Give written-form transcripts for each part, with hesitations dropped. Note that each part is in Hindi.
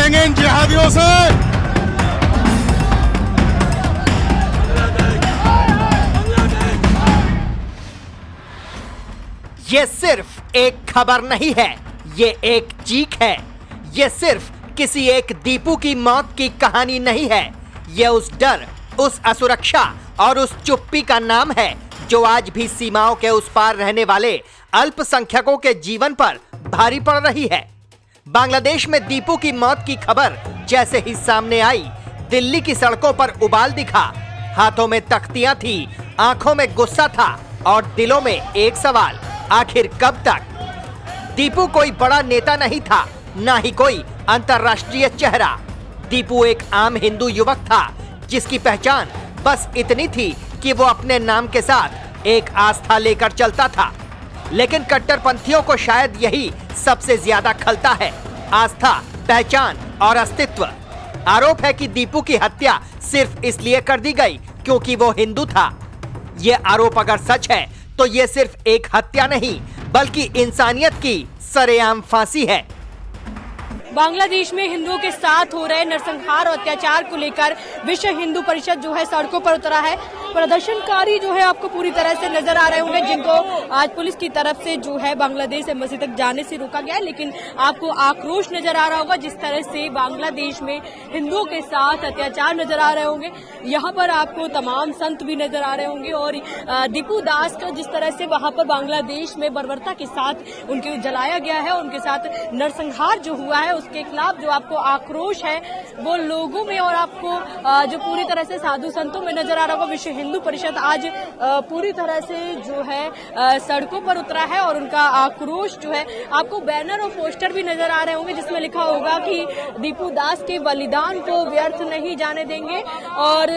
लड़ेंगे इन जिहादियों से। ये सिर्फ एक खबर नहीं है, ये एक चीख है। ये सिर्फ किसी एक दीपू की मौत की कहानी नहीं है, ये उस डर, उस असुरक्षा और उस चुप्पी का नाम है जो आज भी सीमाओं के उस पार रहने वाले अल्पसंख्यकों के जीवन पर भारी पड़ रही है। बांग्लादेश में दीपू की मौत की खबर जैसे ही सामने आई, दिल्ली की सड़कों पर उबाल दिखा। हाथों में तख्तियां थी, आंखों में गुस्सा था और दिलों में एक सवाल, आखिर कब तक? दीपू कोई बड़ा नेता नहीं था, ना ही कोई अंतर्राष्ट्रीय चेहरा। दीपू एक आम हिंदू युवक था जिसकी पहचान बस इतनी थी कि वो अपने नाम के साथ एक आस्था लेकर चलता था। लेकिन कट्टरपंथियों को शायद यही सबसे ज्यादा खलता है, आस्था, पहचान और अस्तित्व। आरोप है कि दीपू की हत्या सिर्फ इसलिए कर दी गई क्योंकि वो हिंदू था। ये आरोप अगर सच है तो ये सिर्फ एक हत्या नहीं बल्कि इंसानियत की सरेआम फांसी है। बांग्लादेश में हिंदुओं के साथ हो रहे नरसंहार और अत्याचार को लेकर विश्व हिंदू परिषद जो है सड़कों पर उतरा है। प्रदर्शनकारी जो है आपको पूरी तरह से नजर आ रहे होंगे, जिनको आज पुलिस की तरफ से जो है बांग्लादेश एम्बेसी तक जाने से रोका गया है। लेकिन आपको आक्रोश नजर आ रहा होगा जिस तरह से बांग्लादेश में हिंदुओं के साथ अत्याचार नजर आ रहे होंगे। यहाँ पर आपको तमाम संत भी नजर आ रहे होंगे और दीपू दास का जिस तरह से वहां पर बांग्लादेश में बर्बरता के साथ उनके जलाया गया है, उनके साथ नरसंहार जो हुआ है उसके खिलाफ जो आपको आक्रोश है वो लोगों में और आपको जो पूरी तरह से साधु संतों में नजर आ रहा होगा। विश्व हिंदू परिषद आज पूरी तरह से जो है सड़कों पर उतरा है और उनका आक्रोश जो है आपको बैनर और पोस्टर भी नजर आ रहे होंगे जिसमें लिखा होगा कि दीपू दास के बलिदान को व्यर्थ नहीं जाने देंगे और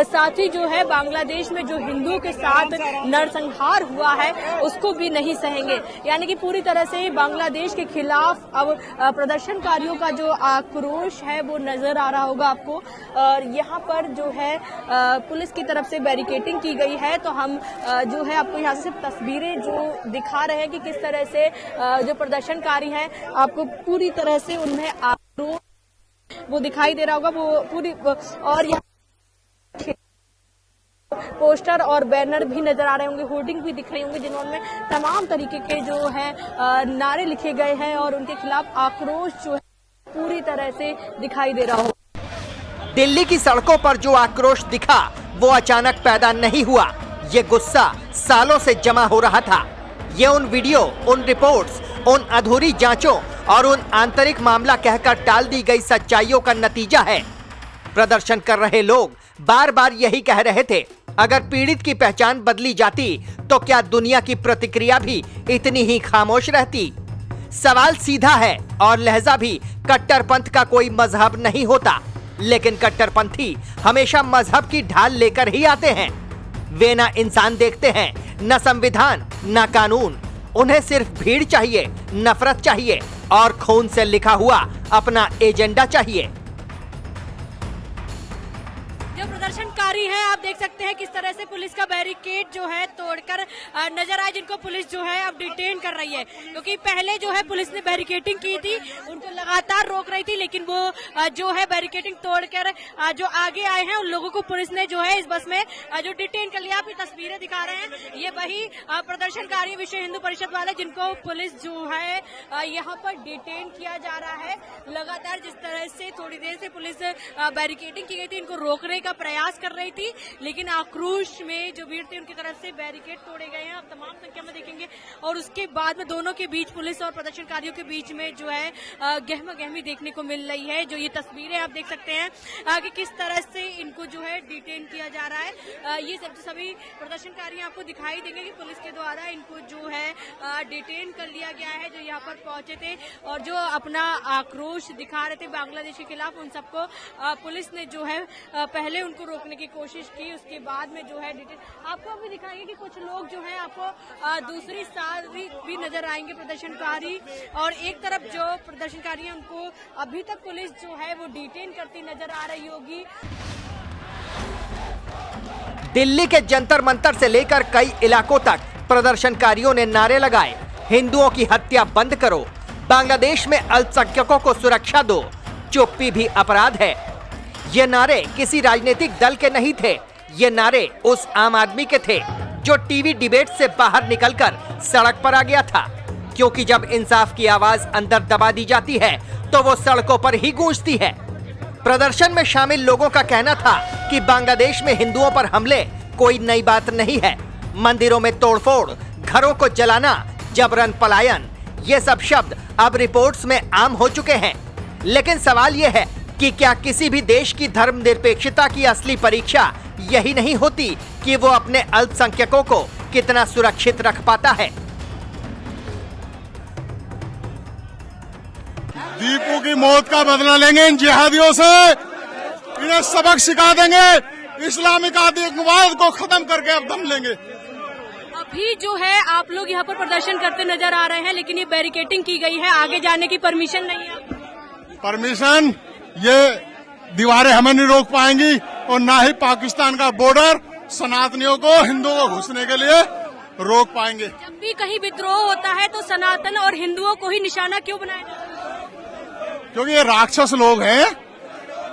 साथ ही जो है बांग्लादेश में जो हिंदुओं के साथ नरसंहार हुआ है उसको भी नहीं सहेंगे। यानी कि पूरी तरह से बांग्लादेश के खिलाफ अब प्रदर्शनकारियों का जो आक्रोश है वो नजर आ रहा होगा आपको। और यहाँ पर जो है पुलिस की तरफ से बैरिकेडिंग की गई है, तो हम जो है आपको यहाँ से तस्वीरें जो दिखा रहे हैं कि किस तरह से जो प्रदर्शनकारी हैं आपको पूरी तरह से उनमें आक्रोश वो दिखाई दे रहा होगा। वो पूरी और यहाँ पोस्टर और बैनर भी नजर आ रहे होंगे, होर्डिंग भी दिख रहे होंगे जिन्होंने तमाम तरीके के जो है नारे लिखे गए हैं और उनके खिलाफ आक्रोश जो है पूरी तरह से दिखाई दे रहा हो। दिल्ली की सड़कों पर जो आक्रोश दिखा वो अचानक पैदा नहीं हुआ, ये गुस्सा सालों से जमा हो रहा था। ये उन वीडियो, उन रिपोर्ट्स, उन अधूरी जांचों और उन आंतरिक मामला कहकर टाल दी गई सच्चाइयों का नतीजा है। प्रदर्शन कर रहे लोग बार बार यही कह रहे थे, अगर पीड़ित की पहचान बदली जाती तो क्या दुनिया की प्रतिक्रिया भी इतनी ही खामोश रहती? सवाल सीधा है और लहजा भी कट्टरपंथ का कोई मजहब नहीं होता, लेकिन कट्टरपंथी हमेशा मजहब की ढाल लेकर ही आते हैं। वे ना इंसान देखते हैं, न संविधान, न कानून। उन्हें सिर्फ भीड़ चाहिए, नफरत चाहिए और खून से लिखा हुआ अपना एजेंडा चाहिए। जो प्रदर्शनकारी है आप देख सकते हैं किस तरह से पुलिस का बैरिकेड जो है तोड़कर नजर आए, जिनको पुलिस जो है अब डिटेन कर रही है। क्योंकि पहले जो है पुलिस ने बैरिकेडिंग की थी, उनको लगातार रोक रही थी, लेकिन वो जो है बैरिकेडिंग तोड़कर जो आगे आए हैं उन लोगों को पुलिस ने जो है इस बस में जो डिटेन कर लिया। आप ये तस्वीरें दिखा रहे हैं, ये वही प्रदर्शनकारी विश्व हिंदू परिषद वाले जिनको पुलिस जो है यहाँ पर डिटेन किया जा रहा है। लगातार जिस तरह से थोड़ी देर से पुलिस बैरिकेडिंग की गई थी, इनको रोकने का प्रयास कर रही थी, लेकिन आक्रोश में जो भीड़ थी उनकी तरफ से बैरिकेड तोड़े गए हैं। आप तमाम संख्या में देखेंगे और उसके बाद में दोनों के बीच, पुलिस और प्रदर्शनकारियों के बीच में जो है गहमा गहमी देखने को मिल रही है। जो ये तस्वीरें आप देख सकते हैं कि किस तरह से इनको जो है डिटेन किया जा रहा है। ये सभी प्रदर्शनकारी आपको दिखाई देंगे कि पुलिस के द्वारा इनको जो है डिटेन कर लिया गया है, जो यहाँ पर पहुंचे थे और जो अपना आक्रोश दिखा रहे थे बांग्लादेश के खिलाफ। उन सबको पुलिस ने जो है पहले उनको रोकने की कोशिश की, उसके बाद में जो है डिटेन। आपको अभी दिखाएंगे कि कुछ लोग जो है आपको दूसरी सारी भी नजर आएंगे प्रदर्शनकारी, और एक तरफ जो प्रदर्शनकारी हैं उनको अभी तक पुलिस जो है वो डिटेन करती नजर आ रही होगी। दिल्ली के जंतर मंतर से लेकर कई इलाकों तक प्रदर्शनकारियों ने नारे लगाए, हिंदुओं की हत्या बंद करो, बांग्लादेश में अल्पसंख्यकों को सुरक्षा दो, चुप्पी भी अपराध है। ये नारे किसी राजनीतिक दल के नहीं थे, ये नारे उस आम आदमी के थे जो टीवी डिबेट से बाहर निकलकर सड़क पर आ गया था, क्योंकि जब इंसाफ की आवाज अंदर दबा दी जाती है तो वो सड़कों पर ही गूंजती है। प्रदर्शन में शामिल लोगों का कहना था कि बांग्लादेश में हिंदुओं पर हमले कोई नई बात नहीं है। मंदिरों में तोड़फोड़, घरों को जलाना, जबरन पलायन, ये सब शब्द अब रिपोर्ट्स में आम हो चुके हैं। लेकिन सवाल ये है कि क्या किसी भी देश की धर्मनिरपेक्षता की असली परीक्षा यही नहीं होती कि वो अपने अल्पसंख्यकों को कितना सुरक्षित रख पाता है। दीपू की मौत का बदला लेंगे इन जिहादियों से, इन्हें सबक सिखा देंगे, इस्लामिक आतंकवाद को खत्म करके अब दम लेंगे। अभी जो है आप लोग यहाँ पर प्रदर्शन करते नजर आ रहे हैं, लेकिन ये बैरिकेडिंग की गई है, आगे जाने की परमिशन नहीं है। परमिशन, ये दीवारें हमें नहीं रोक पाएंगी और ना ही पाकिस्तान का बॉर्डर सनातनियों को, हिंदुओं को घुसने के लिए रोक पाएंगे। जब भी कहीं विद्रोह होता है तो सनातन और हिंदुओं को ही निशाना क्यों बनाया जाता है? क्योंकि ये राक्षस लोग हैं,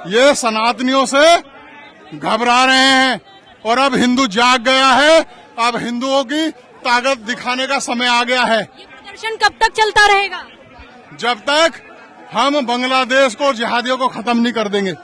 ये सनातनियों से घबरा रहे हैं और अब हिंदू जाग गया है। अब हिंदुओं की ताकत दिखाने का समय आ गया है। ये प्रदर्शन कब तक चलता रहेगा? जब तक हम बांग्लादेश को, जिहादियों को खत्म नहीं कर देंगे।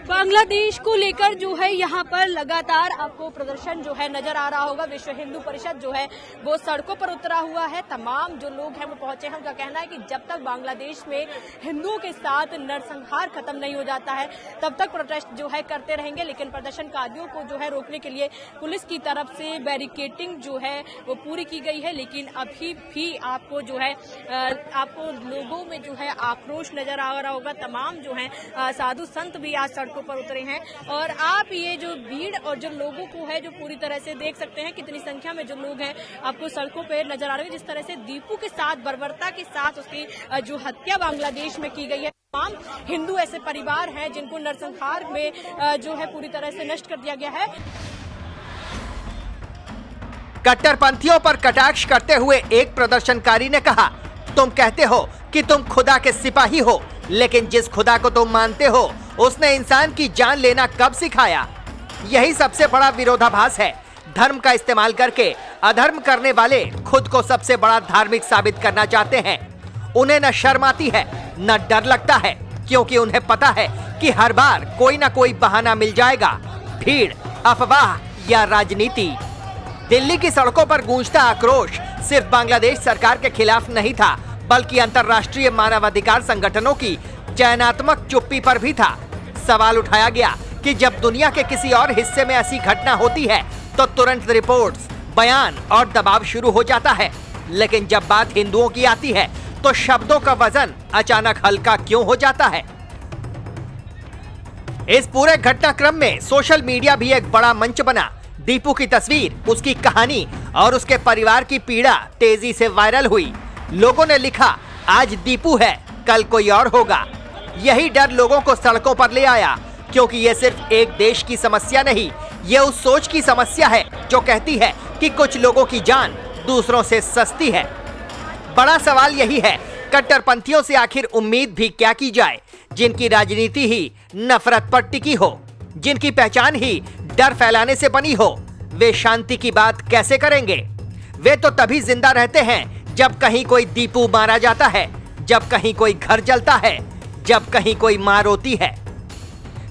बांग्लादेश को लेकर जो है यहाँ पर लगातार आपको प्रदर्शन जो है नजर आ रहा होगा। विश्व हिंदू परिषद जो है वो सड़कों पर उतरा हुआ है। तमाम जो लोग हैं वो पहुंचे हैं। उनका कहना है कि जब तक बांग्लादेश में हिंदुओं के साथ नरसंहार खत्म नहीं हो जाता है तब तक प्रोटेस्ट जो है करते रहेंगे। लेकिन प्रदर्शनकारियों को जो है रोकने के लिए पुलिस की तरफ से बैरिकेडिंग जो है वो पूरी की गई है। लेकिन अभी भी आपको जो है आपको लोगों में जो है आक्रोश नजर आ रहा होगा। तमाम जो है साधु संत भी आज सड़कों पर उतरे हैं और आप ये जो भीड़ और जो लोगों को है जो पूरी तरह से देख सकते हैं कितनी संख्या में जो लोग हैं आपको सड़कों पर नजर आ रहे हैं। जिस तरह से दीपू के साथ, बर्बरता के साथ उसकी जो हत्या बांग्लादेश में की गई है। तमाम हिंदू ऐसे परिवार हैं जिनको नरसंहार में जो है पूरी तरह से नष्ट कर दिया गया है। कट्टरपंथियों पर कटाक्ष करते हुए एक प्रदर्शनकारी ने कहा, तुम कहते हो कि तुम खुदा के सिपाही हो, लेकिन जिस खुदा को तुम मानते हो उसने इंसान की जान लेना कब सिखाया? यही सबसे बड़ा विरोधाभास है। धर्म का इस्तेमाल करके अधर्म करने वाले खुद को सबसे बड़ा धार्मिक साबित करना चाहते हैं। उन्हें न शर्म आती है न डर लगता है, क्योंकि उन्हें पता है कि हर बार कोई ना कोई बहाना मिल जाएगा। भीड़, अफवाह या राजनीति। दिल्ली की सड़कों पर गूंजता आक्रोश सिर्फ बांग्लादेश सरकार के खिलाफ नहीं था, बल्कि अंतर्राष्ट्रीय मानवाधिकार संगठनों की चयनात्मक चुप्पी पर भी था। सवाल उठाया गया कि जब दुनिया के किसी और हिस्से में ऐसी घटना होती है तो तुरंत रिपोर्ट्स, बयान और दबाव शुरू हो जाता है, लेकिन जब बात हिंदुओं की आती है तो शब्दों का वजन अचानक हल्का क्यों हो जाता है? इस पूरे घटनाक्रम में सोशल मीडिया भी एक बड़ा मंच बना। दीपू की तस्वीर, उसकी कहानी और उसके परिवार की पीड़ा तेजी से वायरल हुई। लोगों ने लिखा, आज दीपू है, कल कोई और होगा। यही डर लोगों को सड़कों पर ले आया, क्योंकि ये सिर्फ एक देश की समस्या नहीं, ये उस सोच की समस्या है जो कहती है कि कुछ लोगों की जान दूसरों से सस्ती है। बड़ा सवाल यही है, कट्टरपंथियों से आखिर उम्मीद भी क्या की जाए, जिनकी राजनीति ही नफरत पर टिकी हो, जिनकी पहचान ही डर फैलाने से बनी हो। वे शांति की बात कैसे करेंगे? वे तो तभी जिंदा रहते हैं जब कहीं कोई दीपू मारा जाता है, जब कहीं कोई घर जलता है, जब कहीं कोई मां रोती है।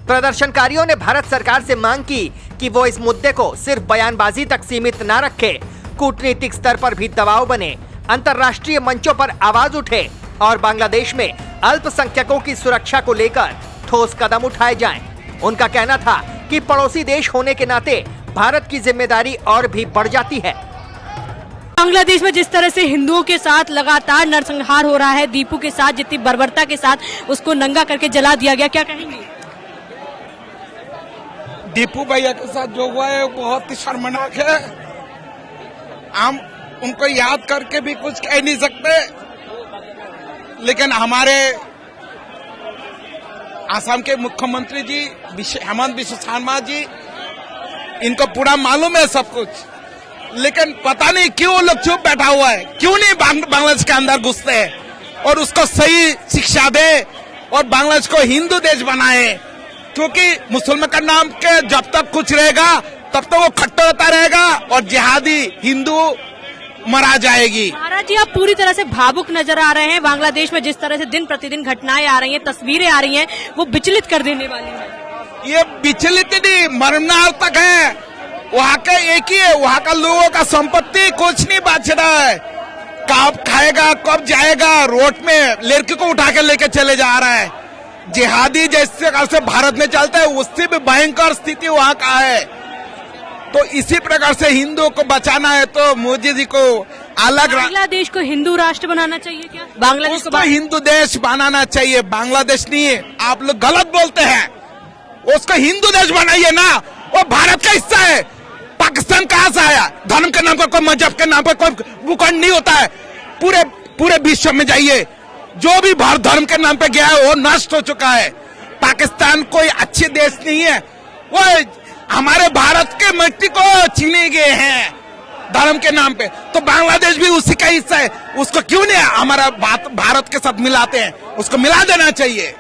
प्रदर्शनकारियों ने भारत सरकार से मांग की कि वो इस मुद्दे को सिर्फ बयानबाजी तक सीमित न रखे, कूटनीतिक स्तर पर भी दबाव बने, अंतर्राष्ट्रीय मंचों पर आवाज उठे और बांग्लादेश में अल्पसंख्यकों की सुरक्षा को लेकर ठोस कदम उठाए जाएं। उनका कहना था कि पड़ोसी देश होने के नाते भारत की जिम्मेदारी और भी बढ़ जाती है। बांग्लादेश में जिस तरह से हिंदुओं के साथ लगातार नरसंहार हो रहा है, दीपू के साथ जितनी बर्बरता के साथ उसको नंगा करके जला दिया गया, क्या कहेंगे? दीपू भैया के साथ जो हुआ है बहुत ही शर्मनाक है। हम उनको याद करके भी कुछ कह नहीं सकते, लेकिन हमारे आसाम के मुख्यमंत्री जी हेमंत बिस्वा शर्मा जी, इनको पूरा मालूम है सब कुछ, लेकिन पता नहीं क्यों वो लोग चुप बैठा हुआ है, क्यों नहीं बांग्लादेश के अंदर घुसते हैं और उसको सही शिक्षा दे, और बांग्लादेश को हिंदू देश बनाए, क्योंकि मुसलमान का नाम के जब तक कुछ रहेगा तब तक वो कट्टरता रहेगा और जिहादी हिंदू मरा जाएगी। महाराज जी, आप पूरी तरह से भावुक नजर आ रहे हैं। बांग्लादेश में जिस तरह से दिन प्रतिदिन घटनाएं आ रही हैं, तस्वीरें आ रही हैं, वो विचलित कर देने वाली हैं। ये विचलित नहीं, मरणार्थक है। वहाँ का एक ही है, वहाँ का लोगों का संपत्ति कुछ नहीं बच रहा है। कब खाएगा, कब जाएगा, रोड में लड़की को उठा के लेके चले जा रहा है। जिहादी जैसे काल से भारत में चलता है, उससे भी भयंकर स्थिति वहाँ का है। तो इसी प्रकार से हिंदुओं को बचाना है तो मोदी जी को अलग बांग्लादेश को हिंदू राष्ट्र बनाना चाहिए क्या? बांग्लादेश उसको हिंदू देश बनाना चाहिए, बांग्लादेश नहीं। आप लोग गलत बोलते हैं, उसको हिंदू देश बनाइए ना। वो भारत का हिस्सा है। पाकिस्तान कहाँ से आया? धर्म के नाम पर, कोई मजहब के नाम पर कोई भूखंड नहीं होता है। पूरे विश्व में जाइए, जो भी भारत धर्म के नाम पे गया है वो नष्ट हो चुका है। पाकिस्तान कोई अच्छे देश नहीं है, वो हमारे भारत के मिट्टी को छीने गए हैं धर्म के नाम पे। तो बांग्लादेश भी उसी का हिस्सा है, उसको क्यों नहीं हमारा भारत के साथ मिलाते हैं? उसको मिला देना चाहिए।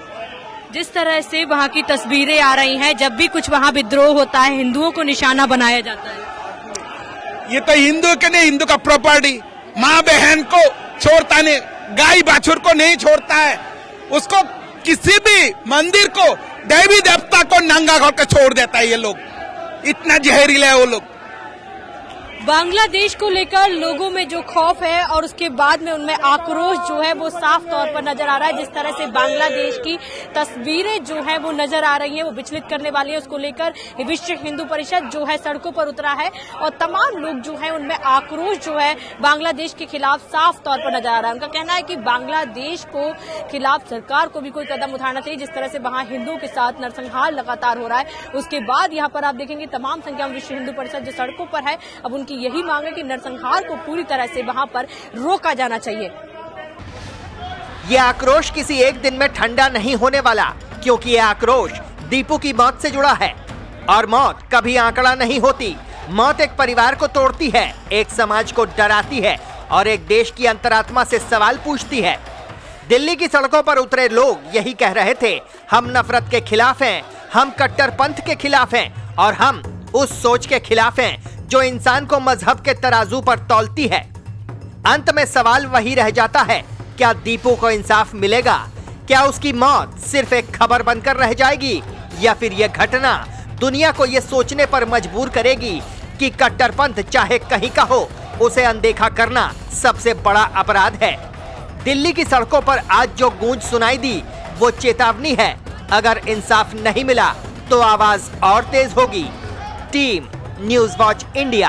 जिस तरह से वहाँ की तस्वीरें आ रही हैं, जब भी कुछ वहाँ विद्रोह होता है, हिंदुओं को निशाना बनाया जाता है। ये तो हिंदू के नहीं, हिंदू का प्रॉपर्टी। माँ बहन को छोड़ता नहीं, गाय बाछुर को नहीं छोड़ता है। उसको किसी भी मंदिर को, देवी देवता को नंगा करके छोड़ देता है। ये लोग इतना जहरीले है वो लोग। बांग्लादेश को लेकर लोगों में जो खौफ है और उसके बाद में उनमें आक्रोश जो है वो साफ तौर पर नजर आ रहा है। जिस तरह से बांग्लादेश की तस्वीरें जो है वो नजर आ रही हैं, वो विचलित करने वाली है। उसको लेकर विश्व हिंदू परिषद जो है सड़कों पर उतरा है और तमाम लोग जो है उनमें आक्रोश जो है बांग्लादेश के खिलाफ साफ तौर पर नजर आ रहा है। उनका कहना है कि बांग्लादेश को खिलाफ सरकार को भी कोई कदम उठाना चाहिए। जिस तरह से वहां हिंदुओं के साथ नरसंहार लगातार हो रहा है, उसके बाद यहाँ पर आप देखेंगे तमाम संख्या में विश्व हिंदू परिषद जो सड़कों पर है। अब उनकी यही मांग है कि नरसंहार को पूरी तरह से वहां पर रोका जाना चाहिए। ये आक्रोश किसी एक दिन में ठंडा नहीं होने वाला, क्योंकि ये आक्रोश दीपू की मौत से जुड़ा है और मौत कभी आंकड़ा नहीं होती। मौत एक परिवार को तोड़ती है, एक समाज को डराती है और एक देश की अंतरात्मा से सवाल पूछती है। दिल्ली की सड़कों पर उतरे लोग यही कह रहे थे, हम नफरत के खिलाफ हैं, हम कट्टरपंथ के खिलाफ हैं और हम उस सोच के खिलाफ हैं जो इंसान को मजहब के तराजू पर तौलती है। अंत में सवाल वही रह जाता है, क्या दीपू को इंसाफ मिलेगा? क्या उसकी मौत सिर्फ एक खबर बनकर रह जाएगी या फिर यह घटना दुनिया को यह सोचने पर मजबूर करेगी कि कट्टरपंथ चाहे कहीं का हो, उसे अनदेखा करना सबसे बड़ा अपराध है। दिल्ली की सड़कों पर आज जो गूंज सुनाई दी वो चेतावनी है। अगर इंसाफ नहीं मिला तो आवाज और तेज होगी। Team news watch India.